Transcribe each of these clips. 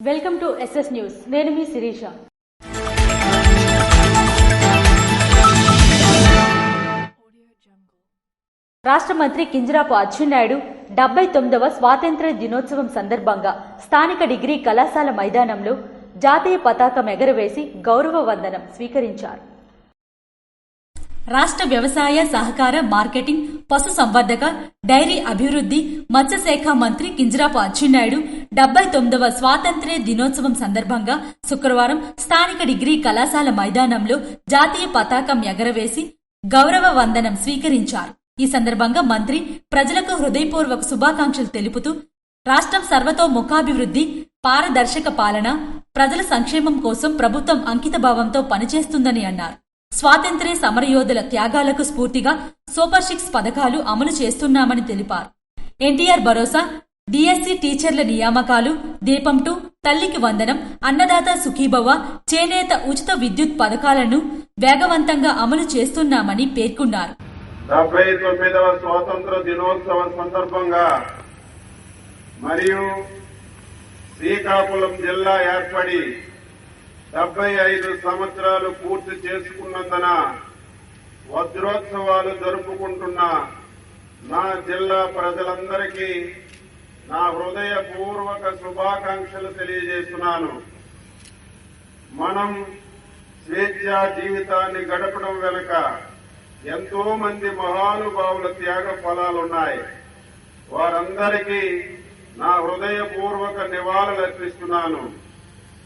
Welcome to SS news. నేను మీ శిరీష. రాష్ట్ర మంత్రి కింజరాపు అచ్చెన్నాయుడు 79వ స్వాతంత్ర్య దినోత్సవం సందర్భంగా స్థానిక డిగ్రీ కళాశాల మైదానంలో జాతీయ పతాకం ఎగరవేసి గౌరవ వందనం స్వీకరించారు. రాష్ట్ర వ్యవసాయ, సహకార, మార్కెటింగ్, పశు సంవర్ధక, డైరీ అభివృద్ధి, మత్స్యశాఖ మంత్రి కింజరాపు అచ్చెన్నాయుడు 79వ స్వాతంత్ర్య దినోత్సవం సందర్భంగా శుక్రవారం స్థానిక డిగ్రీ కళాశాల మైదానంలో జాతీయ పతాకం ఎగరవేసి గౌరవ వందనం స్వీకరించారు. ఈ సందర్భంగా మంత్రి ప్రజలకు హృదయపూర్వక శుభాకాంక్షలు తెలుపుతూ రాష్ట్రం సర్వతోముఖాభివృద్ధి, పారదర్శక పాలన, ప్రజల సంక్షేమం కోసం ప్రభుత్వం అంకితభావంతో పనిచేస్తుందని అన్నారు. స్వాతంత్ర్య సమరయోధుల త్యాగాలకు స్ఫూర్తిగా సూపర్ 6 పథకాలు అమలు చేస్తున్నామని తెలిపారు. ఎన్టీఆర్ భరోసా, డిఎస్సి టీచర్ల నియామకాలు, దీపం 2, తల్లికి వందనం, అన్నదాత సుఖీభవ, చేనేత ఉచిత విద్యుత్ పథకాలను వేగవంతంగా అమలు చేస్తున్నామని పేర్కొన్నారు. 79వ స్వాతంత్ర దినోత్సవం సందర్భంగా మరియు శ్రీకాకుళం జిల్లా ఏర్పడి 75 సంవత్సరాలు పూర్తి చేసుకున్నందున వజ్రోత్సవాలు జరుపుకుంటున్న నా జిల్లా ప్రజలందరికీ నా హృదయపూర్వక శుభాకాంక్షలు తెలియజేస్తున్నాను. మనం స్వేచ్ఛా జీవితాన్ని గడపడం వెనుక ఎంతో మంది మహానుభావుల త్యాగ ఫలాలున్నాయి. వారందరికీ నా హృదయపూర్వక నివాళులర్పిస్తున్నాను.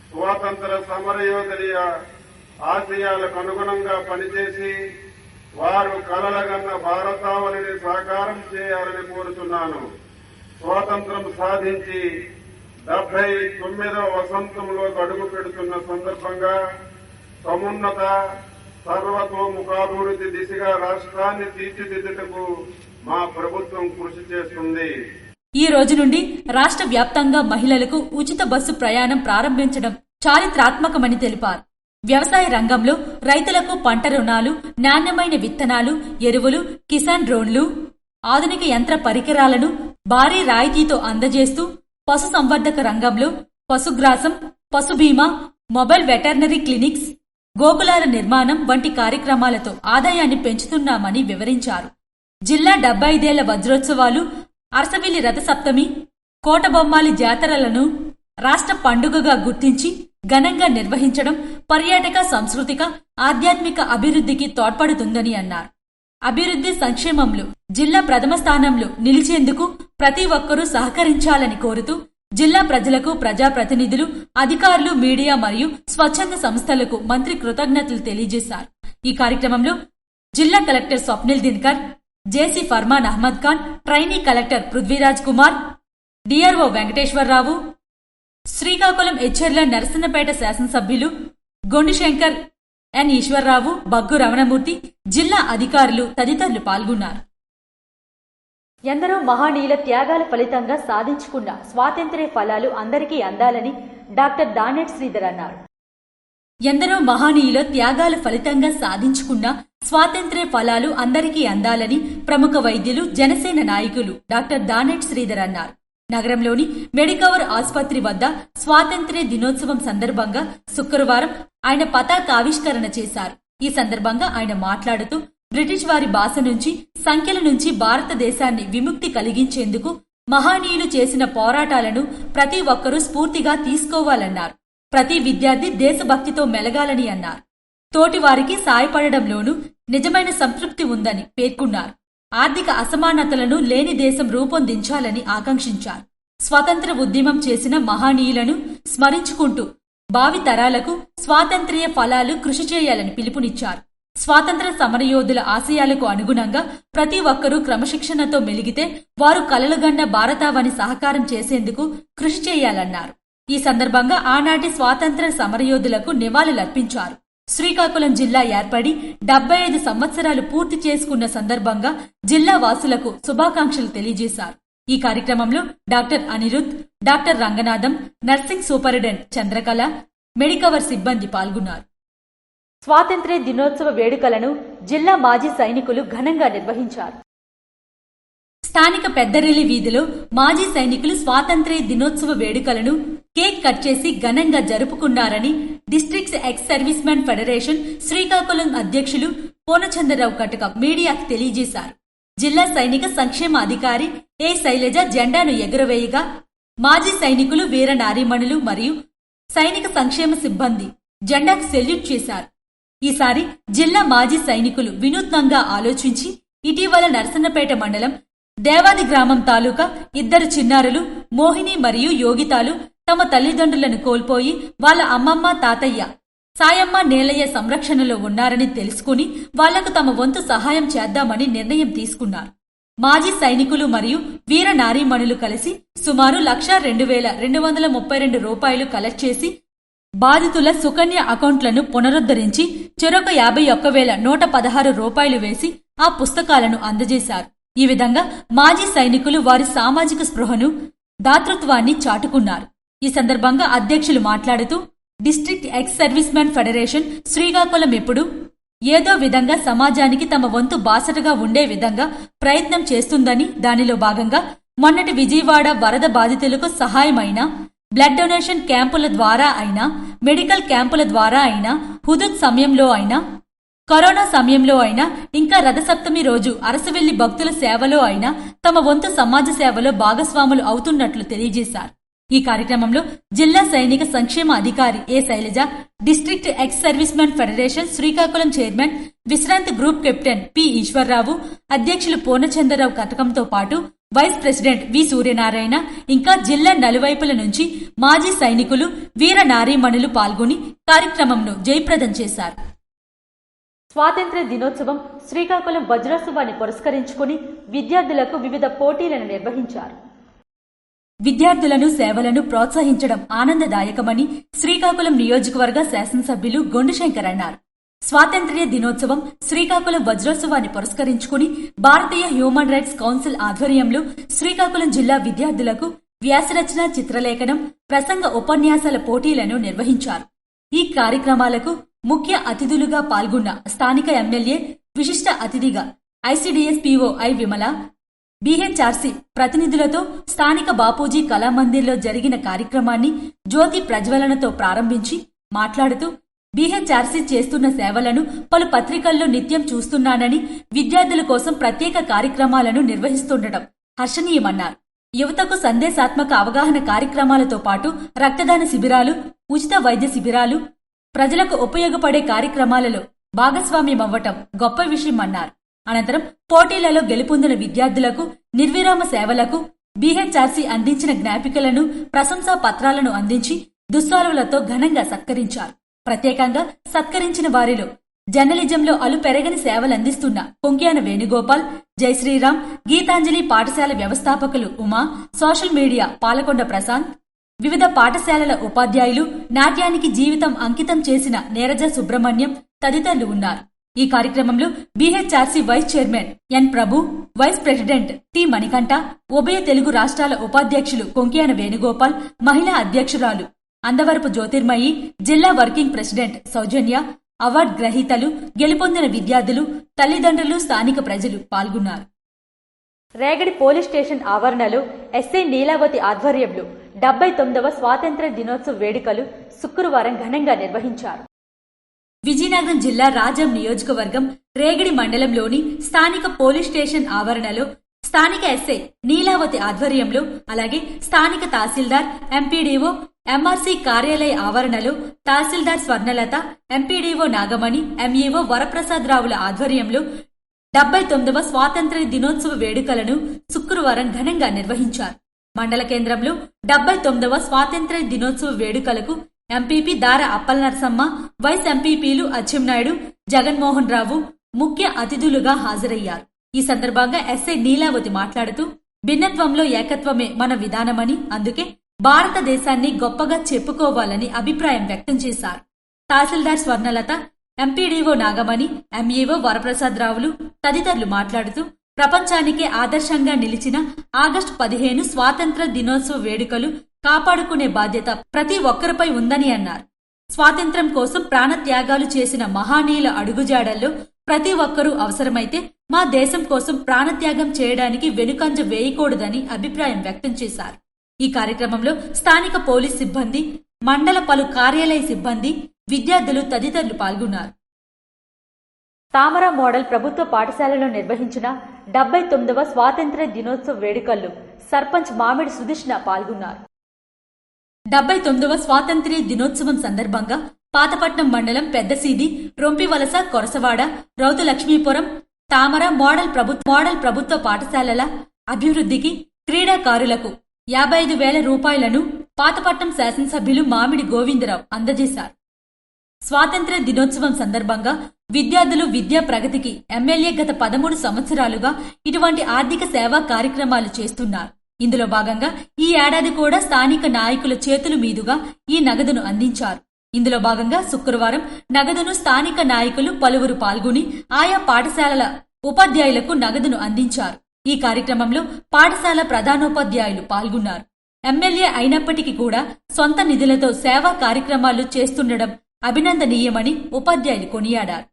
స్వాతంత్ర సమరయోధుల ఆశయాలకు అనుగుణంగా పనిచేసి వారు కలలుగన్న భారతావనిని సాకారం చేయాలని కోరుతున్నాను. స్వాతంత్రం సాధించి 79వ వసంతంలో అడుగు పెడుతున్న సందర్భంగా సమున్నత సర్వతోముఖాభివృద్ధి దిశగా రాష్ట్రాన్ని తీర్చిదిద్దుటకు మా ప్రభుత్వం కృషి చేస్తుంది. ఈ రోజు నుండి రాష్ట్ర వ్యాప్తంగా మహిళలకు ఉచిత బస్సు ప్రయాణం ప్రారంభించడం చారిత్రాత్మకమని తెలిపారు. వ్యవసాయ రంగంలో రైతులకు పంట రుణాలు, నాణ్యమైన విత్తనాలు, ఎరువులు, కిసాన్ డ్రోన్లు, ఆధునిక యంత్ర పరికరాలను భారీ రాయితీతో అందజేస్తూ పశు సంవర్ధక రంగంలో పశుగ్రాసం, పశు బీమా, మొబైల్ వెటర్నరీ క్లినిక్స్, గోకులాల నిర్మాణం వంటి కార్యక్రమాలతో ఆదాయాన్ని పెంచుతున్నామని వివరించారు. జిల్లా 75 వజ్రోత్సవాలు, అరసవిల్లి రథసప్తమి, కోటబొమ్మాలి జాతరలను రాష్ట్ర పండుగగా గుర్తించి ఘనంగా నిర్వహించడం పర్యాటక, సాంస్కృతిక, ఆధ్యాత్మిక అభివృద్ధికి తోడ్పడుతుందని అన్నారు. అభివృద్ధి సంక్షేమంలో జిల్లా ప్రథమ స్థానంలో నిలిచేందుకు ప్రతి ఒక్కరూ సహకరించాలని కోరుతూ జిల్లా ప్రజలకు, ప్రజాప్రతినిధులు, అధికారులు, మీడియా మరియు స్వచ్ఛంద సంస్థలకు మంత్రి కృతజ్ఞతలు తెలియజేశారు. ఈ కార్యక్రమంలో జిల్లా collector Swapnil Dinakar, JC Farman Ahmed Khan, trainee collector Prithviraj Kumar, DRO Venkateswararao, Srikakulam Etcherla Narasannapeta శాసనసభ్యులు గొండిశంకర్ ఎన్ ఈశ్వరరావు, బగ్గు రమణమూర్తి, జిల్లా అధికారులు తదితరులు పాల్గొన్నారు. ఎందరో మహానీయుల త్యాగాల ఫలితంగా సాధించుకున్న స్వాతంత్ర్య ఫలాలు అందరికీ అందాలని డాక్టర్ దానేటి శ్రీధర్ అన్నారు. ఎందరో మహానీయుల త్యాగాల ఫలితంగా సాధించుకున్న స్వాతంత్ర్య ఫలాలు అందరికీ అందాలని ప్రముఖ వైద్యులు, జనసేన నాయకులు డాక్టర్ దానేటి శ్రీధర్ అన్నారు. నగరంలోని మెడికవర్ ఆసుపత్రి వద్ద స్వాతంత్ర్య దినోత్సవం సందర్భంగా శుక్రవారం ఆయన పతాకావిష్కరణ చేశారు. ఈ సందర్భంగా ఆయన మాట్లాడుతూ బ్రిటిష్ వారి బాస నుంచి, సంఖ్యల నుంచి భారతదేశాన్ని విముక్తి కలిగించేందుకు మహానీయులు చేసిన పోరాటాలను ప్రతి ఒక్కరూ స్ఫూర్తిగా తీసుకోవాలన్నారు. ప్రతి విద్యార్థి దేశభక్తితో మెలగాలని అన్నారు. తోటి వారికి సాయపడడంలోనూ నిజమైన సంతృప్తి ఉందని పేర్కొన్నారు. ఆర్థిక అసమానతలను లేని దేశం రూపొందించాలని ఆకాంక్షించారు. స్వతంత్ర ఉద్యమం చేసిన మహానీయులను స్మరించుకుంటూ భావి తరాలకు స్వాతంత్ర్య ఫలాలు కృషి చేయాలని పిలుపునిచ్చారు. స్వాతంత్ర సమరయోధుల ఆశయాలకు అనుగుణంగా ప్రతి ఒక్కరూ క్రమశిక్షణతో మెలిగితే వారు కలలుగన్న భారతావని సహకారం చేసేందుకు కృషి చేయాలన్నారు. ఈ సందర్భంగా ఆనాటి స్వాతంత్ర సమరయోధులకు నివాళులర్పించారు. శ్రీకాకుళం జిల్లా ఏర్పడి 75 సంవత్సరాలు పూర్తి చేసుకున్న సందర్భంగా జిల్లా వాసులకు శుభాకాంక్షలు తెలియజేశారు. ఈ కార్యక్రమంలో doctor Anirudh, doctor Ranganatham, nursing superintendent Chandrakala, Medicover సిబ్బంది పాల్గొన్నారు. స్వాతంత్ర్య దినోత్సవ వేడుకలను జిల్లా మాజీ సైనికులు ఘనంగా నిర్వహించారు. స్థానిక పెద్దరెల్లి వీధిలో మాజీ సైనికులు స్వాతంత్ర్య దినోత్సవ వేడుకలను కేక్ కట్ చేసి ఘనంగా జరుపుకున్నారని districts ex servicemen federation Srikakulam అధ్యక్షులు పూర్ణచంద్రరావు కటక మీడియాకు తెలియజేశారు. జిల్లా సైనిక సంక్షేమ అధికారి ఏ శైలజ జెండాను ఎగురవేయగా మాజీ సైనికులు వీర నారీమణులు మరియు సైనిక సంక్షేమ సిబ్బంది జెండాకు సెల్యూట్ చేశారు. ఈసారి జిల్లా మాజీ సైనికులు వినూత్నంగా ఆలోచించి ఇటీవల నరసన్నపేట మండలం దేవాది గ్రామం తాలూకా ఇద్దరు చిన్నారులు మోహిని మరియు యోగితాలు తమ తల్లిదండ్రులను కోల్పోయి వాళ్ళ అమ్మమ్మ తాతయ్య సాయమ్మ నేలయ్య సంరక్షణలో ఉన్నారని తెలుసుకుని వాళ్లకు తమ వంతు సహాయం చేద్దామని నిర్ణయం తీసుకున్నారు. మాజీ సైనికులు మరియు వీర నారీమణులు కలిసి సుమారు 1,02,232 రూపాయలు కలెక్ట్ చేసి బాధితుల సుకన్య అకౌంట్లను పునరుద్ధరించి చెరొక 51,116 రూపాయలు వేసి ఆ పుస్తకాలను అందజేశారు. ఈ విధంగా మాజీ సైనికులు వారి సామాజిక స్పృహను దాతృత్వాన్ని చాటుకున్నారు. ఈ సందర్భంగా అధ్యక్షులు మాట్లాడుతూ district ex servicemen federation Srikakulam ఎప్పుడు ఏదో విధంగా సమాజానికి తమ వంతు బాసటగా ఉండే విధంగా ప్రయత్నం చేస్తుందని, దానిలో భాగంగా మొన్నటి విజయవాడ వరద బాధితులకు సహాయమైన బ్లడ్ డొనేషన్ క్యాంపుల ద్వారా అయినా, మెడికల్ క్యాంపుల ద్వారా అయినా, హుదూద్ సమయంలో అయినా, కరోనా సమయంలో అయినా, ఇంకా రథసప్తమి రోజు అరసవెల్లి భక్తుల సేవలో అయినా తమ వంతు సమాజ సేవలో భాగస్వాములు అవుతున్నట్లు తెలియజేశారు. ఈ కార్యక్రమంలో జిల్లా సైనిక సంక్షేమ అధికారి A Sailaja, district ex servicemen federation Srikakulam chairman విశ్రాంతి గ్రూప్ కెప్టెన్ పి ఈశ్వర్రావు, అధ్యక్షులు పూర్ణచంద్రరావు కటకంతో పాటు వైస్ ప్రెసిడెంట్ వి సూర్యనారాయణ, ఇంకా జిల్లా నలువైపుల నుంచి మాజీ సైనికులు, వీర నారీమణులు పాల్గొని కార్యక్రమంను జయప్రదం చేశారు. స్వాతంత్ర్య దినోత్సవం శ్రీకాకుళం వజ్రోత్సవాన్ని పురస్కరించుకుని విద్యార్థులకు వివిధ పోటీలను నిర్వహించారు. విద్యార్థులను సేవలను ప్రోత్సహించడం ఆనందదాయకమని శ్రీకాకుళం నియోజకవర్గ శాసనసభ్యులు గొండుశంకర్ అన్నారు. స్వాతంత్ర్య దినోత్సవం శ్రీకాకుళం వజ్రోత్సవాన్ని పురస్కరించుకుని భారతీయ హ్యూమన్ రైట్స్ కౌన్సిల్ ఆధ్వర్యంలో శ్రీకాకుళం జిల్లా విద్యార్థులకు వ్యాసరచన, చిత్రలేఖనం, ప్రసంగ ఉపన్యాసాల పోటీలను నిర్వహించారు. ఈ కార్యక్రమాలకు ముఖ్య అతిథులుగా పాల్గొన్న స్థానిక ఎమ్మెల్యే, విశిష్ట అతిథిగా ఐసీడీఎస్ పీఓ ఐ విమల, బీహెచ్ఆర్సీ ప్రతినిధులతో స్థానిక బాపూజీ కళామందిర్లో జరిగిన కార్యక్రమాన్ని జ్యోతి ప్రజ్వలనతో ప్రారంభించి మాట్లాడుతూ బీహెచ్ఆర్సీ చేస్తున్న సేవలను పలు పత్రికల్లో నిత్యం చూస్తున్నానని, విద్యార్థుల కోసం ప్రత్యేక కార్యక్రమాలను నిర్వహిస్తుండటం హర్షణీయమన్నారు. యువతకు సందేశాత్మక అవగాహన కార్యక్రమాలతో పాటు రక్తదాన శిబిరాలు, ఉచిత వైద్య శిబిరాలు, ప్రజలకు ఉపయోగపడే కార్యక్రమాలలో భాగస్వామ్యమవ్వటం గొప్ప విషయమన్నారు. అనంతరం పోటీలలో గెలుపొందిన విద్యార్థులకు నిర్విరామ సేవలకు బీహెచ్ఆర్సీ అందించిన జ్ఞాపికలను, ప్రశంసా పత్రాలను అందించి దుస్సాలులతో ఘనంగా సత్కరించారు. ప్రత్యేకంగా సత్కరించిన వారిలో జర్నలిజంలో అలుపెరగని సేవలందిస్తున్న కొంక్యాన వేణుగోపాల్, జయశ్రీరామ్, గీతాంజలి పాఠశాల వ్యవస్థాపకులు ఉమా, సోషల్ మీడియా పాలకొండ ప్రశాంత్, వివిధ పాఠశాలల ఉపాధ్యాయులు, నాట్యానికి జీవితం అంకితం చేసిన నీరజ సుబ్రహ్మణ్యం తదితరులు ఉన్నారు. ఈ కార్యక్రమంలో బీహెచ్ఆర్సీ వైస్ చైర్మన్ ఎన్ ప్రభు, వైస్ ప్రెసిడెంట్ టి మణికంఠ, ఉభయ తెలుగు రాష్ట్రాల ఉపాధ్యక్షులు కొంక్యాన వేణుగోపాల్, మహిళా అధ్యక్షురాలు అందవరపు జ్యోతిర్మయి, జిల్లా వర్కింగ్ ప్రెసిడెంట్ సౌజన్య, అవార్డు గ్రహీతలు, గెలుపొందిన విద్యార్థులు, తల్లిదండ్రులు, స్థానిక ప్రజలు పాల్గొన్నారు. రేగడి పోలీస్ స్టేషన్ ఆవరణలో ఎస్ఐ నీలావతి ఆధ్వర్యంలో 79వ స్వాతంత్ర్య దినోత్సవ వేడుకలు శుక్రవారం ఘనంగా నిర్వహించారు. విజయనగరం జిల్లా రాజం నియోజకవర్గం రేగడి మండలంలోని స్థానిక పోలీస్ స్టేషన్ ఆవరణలో స్థానిక ఎస్ఐ నీలావతి ఆధ్వర్యంలో, అలాగే స్థానిక తహసీల్దార్, ఎంపీడీఓ, ఎంఆర్సీ కార్యాలయ ఆవరణలో తహసీల్దార్ స్వర్ణలత, ఎంపీడీఓ నాగమణి, ఎంఈఓ వరప్రసాద్ రావుల ఆధ్వర్యంలో 79వ స్వాతంత్ర్య దినోత్సవ వేడుకలను శుక్రవారం ఘనంగా నిర్వహించారు. మండల కేంద్రంలో 79వ స్వాతంత్ర్య దినోత్సవ వేడుకలకు ఎంపీపీ దార అప్పలనరసమ్మ, వైస్ ఎంపీపీలు అచ్చెన్నాయుడు, జగన్మోహన్ రావు ముఖ్య అతిథులుగా హాజరయ్యారు. ఈ సందర్భంగా ఎస్ఐ నీలావతి మాట్లాడుతూ భిన్నత్వంలో ఏకత్వమే మన విధానమని, అందుకే భారతదేశాన్ని గొప్పగా చెప్పుకోవాలని అభిప్రాయం వ్యక్తం చేశారు. తహసీల్దార్ స్వర్ణలత, ఎంపీడీఓ నాగమణి, ఎంఈఓ వరప్రసాద్ రావులు తదితరులు మాట్లాడుతూ ప్రపంచానికే ఆదర్శంగా నిలిచిన ఆగస్టు 15 స్వాతంత్ర దినోత్సవ వేడుకలు కాపాడుకునే బాధ్యత ప్రతి ఒక్కరిపై ఉందని అన్నారు. స్వాతంత్ర్యం కోసం ప్రాణత్యాగాలు చేసిన మహానీయుల అడుగుజాడల్లో ప్రతి ఒక్కరూ అవసరమైతే మా దేశం కోసం ప్రాణత్యాగం చేయడానికి వెనుకంజ వేయకూడదని అభిప్రాయం వ్యక్తం చేశారు. ఈ కార్యక్రమంలో స్థానిక పోలీస్ సిబ్బంది, మండల పలు కార్యాలయ సిబ్బంది, విద్యార్థులు తదితరులు పాల్గొన్నారు. తామర మోడల్ ప్రభుత్వ పాఠశాలలో నిర్వహించిన 79వ స్వాతంత్ర్య దినోత్సవ వేడుకల్లో సర్పంచ్ మామిడి సుధిష్ణ పాల్గొన్నారు. 79వ స్వాతంత్ర్య దినోత్సవం సందర్భంగా పాతపట్నం మండలం పెద్దసీది, రొంపివలస, కొరసవాడ, రౌతులక్ష్మీపురం, తామర మోడల్ ప్రభుత్వ పాఠశాలల అభివృద్ధికి, క్రీడాకారులకు 55,000 రూపాయలను పాతపట్నం శాసనసభ్యులు మామిడి గోవిందరావు అందజేశారు. స్వాతంత్ర్య దినోత్సవం సందర్భంగా విద్యార్థులు విద్యా ప్రగతికి ఎమ్మెల్యే గత 13 సంవత్సరాలుగా ఇటువంటి ఆర్థిక సేవా కార్యక్రమాలు చేస్తున్నారు. ఇందులో భాగంగా ఈ ఏడాది కూడా స్థానిక నాయకుల చేతుల మీదుగా ఈ నగదును అందించారు. ఇందులో భాగంగా శుక్రవారం నగదును స్థానిక నాయకులు పలువురు పాల్గొని ఆయా పాఠశాలల ఉపాధ్యాయులకు నగదును అందించారు. ఈ కార్యక్రమంలో పాఠశాల ప్రధానోపాధ్యాయులు పాల్గొన్నారు. ఎమ్మెల్యే అయినప్పటికీ కూడా సొంత నిధులతో సేవా కార్యక్రమాలు చేస్తుండడం అభినందనీయమని ఉపాధ్యాయులు కొనియాడారు.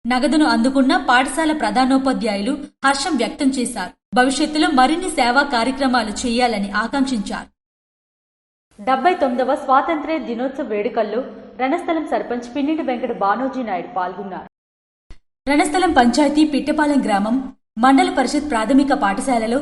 నగదును అందుకున్న పాఠశాల ప్రధానోపాధ్యాయులు హర్షం వ్యక్తం చేశారు. భవిష్యత్తులో మరిన్ని సేవా కార్యక్రమాలు చేయాలని ఆకాంక్షించారు. 79వ స్వాతంత్ర్య దినోత్సవ వేడుకల్లో రణస్థలం సర్పంచ్ పిన్నిటి వెంకట బానోజీ నాయుడు పాల్గొన్నారు. రణస్థలం పంచాయతీ పిట్టపాలెం గ్రామం మండల పరిషత్ ప్రాథమిక పాఠశాలలో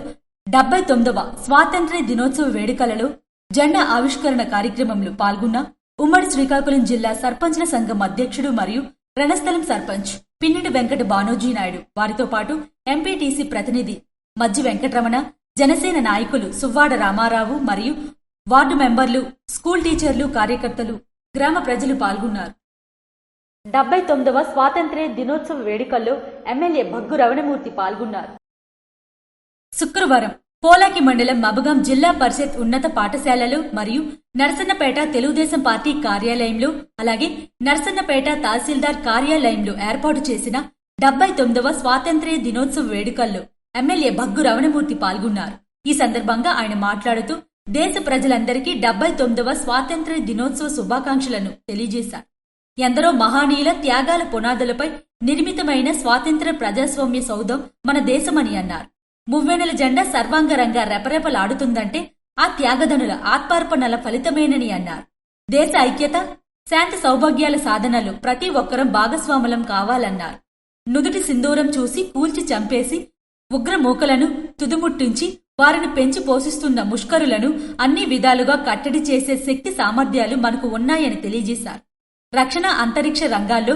79వ స్వాతంత్ర్య దినోత్సవ వేడుకలలో జెండా ఆవిష్కరణ కార్యక్రమంలో పాల్గొన్న ఉమ్మడి శ్రీకాకుళం జిల్లా సర్పంచ్ల సంఘం అధ్యక్షుడు మరియు రణస్థలం సర్పంచ్ పిన్నిటి వెంకట బానోజీ నాయుడు, వారితో పాటు ఎంపీటీసీ ప్రతినిధి మజ్జి వెంకటరమణ, జనసేన నాయకులు సువ్వాడ రామారావు మరియు వార్డు మెంబర్లు, స్కూల్ టీచర్లు, కార్యకర్తలు, గ్రామ ప్రజలు పాల్గొన్నారు. 79వ స్వాతంత్ర్య దినోత్సవ వేడుకల్లో ఎమ్మెల్యే భగ్గు రవణమూర్తి పాల్గొన్నారు. శుక్రవారం పోలాకి మండలం మబగాం జిల్లా పరిషత్ ఉన్నత పాఠశాలలు మరియు నరసన్నపేట తెలుగుదేశం పార్టీ కార్యాలయంలో, అలాగే నరసన్నపేట తహసీల్దార్ కార్యాలయంలో ఏర్పాటు చేసిన 79వ స్వాతంత్ర్య దినోత్సవ వేడుకల్లో ఎమ్మెల్యే భగ్గు రవణమూర్తి పాల్గొన్నారు. ఈ సందర్భంగా ఆయన మాట్లాడుతూ దేశ ప్రజలందరికీ 79వ స్వాతంత్ర్య దినోత్సవ శుభాకాంక్షలను తెలియజేశారు. ఎందరో మహానీయుల త్యాగాల పునాదులపై నిర్మితమైన స్వాతంత్ర్య ప్రజాస్వామ్య సౌధం మన దేశమని అన్నారు. మువ్వెన్నెల జెండా సర్వాంగరంగా రెపరెపలాడుతుందంటే ఆ త్యాగధనుల ఆత్మార్పణల ఫలితమేనని అన్నారు. దేశ ఐక్యత, శాంతి సౌభాగ్యాల సాధనలో ప్రతి ఒక్కరం భాగస్వాములం కావాలన్నారు. నుదుటి సింధూరం చూసి కూల్చి చంపేసి ఉగ్రమూకలను తుదుముట్టించి వారిని పెంచి పోషిస్తున్న ముష్కరులను అన్ని విధాలుగా కట్టడి చేసే శక్తి సామర్థ్యాలు మనకు ఉన్నాయని తెలియజేశారు. రక్షణ, అంతరిక్ష రంగాల్లో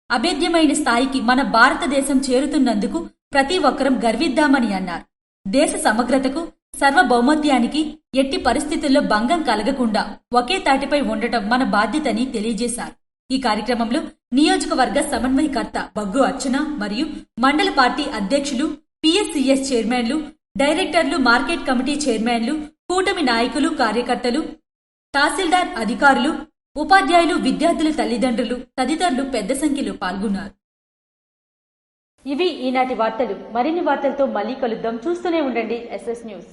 అభేద్యమైన స్థాయికి మన భారతదేశం చేరుతున్నందుకు ప్రతి ఒక్కరం గర్విద్దామని అన్నారు. దేశ సమగ్రతకు, సార్వభౌమత్యానికి ఎట్టి పరిస్థితుల్లో భంగం కలగకుండా ఒకే తాటిపై ఉండటం మన బాధ్యతని తెలియజేశారు. ఈ కార్యక్రమంలో నియోజకవర్గ సమన్వయకర్త బగ్గు అర్చన మరియు మండల పార్టీ అధ్యక్షులు, పిఎస్సిఎస్ చైర్మన్లు, డైరెక్టర్లు, మార్కెట్ కమిటీ చైర్మన్లు, కూటమి నాయకులు, కార్యకర్తలు, తహసీల్దార్ అధికారులు, ఉపాధ్యాయులు, విద్యార్థుల తల్లిదండ్రులు తదితరులు పెద్ద సంఖ్యలో పాల్గొన్నారు. ఇవి ఈనాటి వార్తలు. మరిన్ని వార్తలతో మళ్ళీ కలుద్దాం. చూస్తూనే ఉండండి SS న్యూస్.